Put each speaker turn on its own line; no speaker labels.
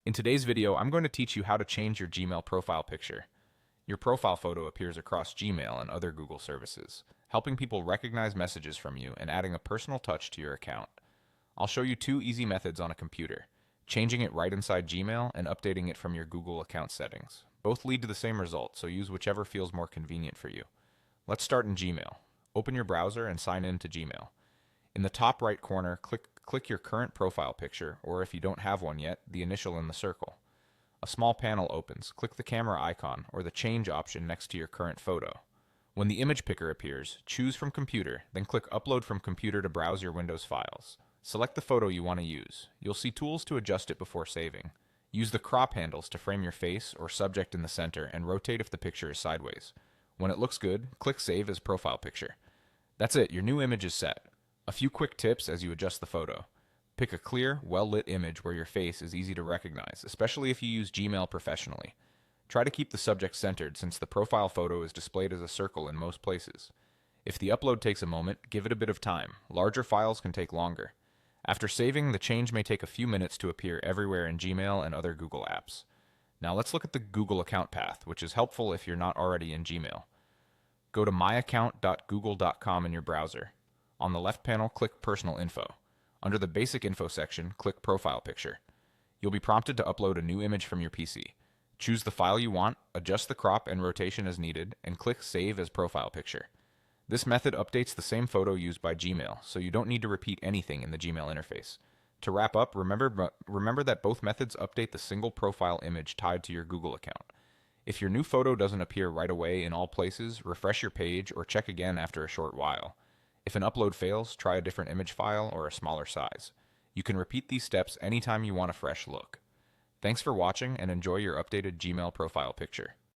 In today's video, I'm going to teach you how to change your Gmail profile picture. Your profile photo appears across Gmail and other Google services, helping people recognize messages from you and adding a personal touch to your account. I'll show you two easy methods on a computer, changing it right inside Gmail and updating it from your Google account settings. Both lead to the same result, so use whichever feels more convenient for you. Let's start in Gmail. Open your browser and sign in to Gmail. In the top right corner, click your current profile picture, or if you don't have one yet, the initial in the circle. A small panel opens. Click the camera icon or the change option next to your current photo. When the image picker appears, choose from computer, then click Upload from computer to browse your Windows files. Select the photo you want to use. You'll see tools to adjust it before saving. Use the crop handles to frame your face or subject in the center and rotate if the picture is sideways. When it looks good, click Save as Profile Picture. That's it, your new image is set. A few quick tips as you adjust the photo. Pick a clear, well-lit image where your face is easy to recognize, especially if you use Gmail professionally. Try to keep the subject centered since the profile photo is displayed as a circle in most places. If the upload takes a moment, give it a bit of time. Larger files can take longer. After saving, the change may take a few minutes to appear everywhere in Gmail and other Google apps. Now let's look at the Google account path, which is helpful if you're not already in Gmail. Go to myaccount.google.com in your browser. On the left panel, click Personal Info. Under the Basic Info section, click Profile Picture. You'll be prompted to upload a new image from your PC. Choose the file you want, adjust the crop and rotation as needed, and click Save as Profile Picture. This method updates the same photo used by Gmail, so you don't need to repeat anything in the Gmail interface. To wrap up, remember that both methods update the single profile image tied to your Google account. If your new photo doesn't appear right away in all places, refresh your page or check again after a short while. If an upload fails, try a different image file or a smaller size. You can repeat these steps anytime you want a fresh look. Thanks for watching and enjoy your updated Gmail profile picture.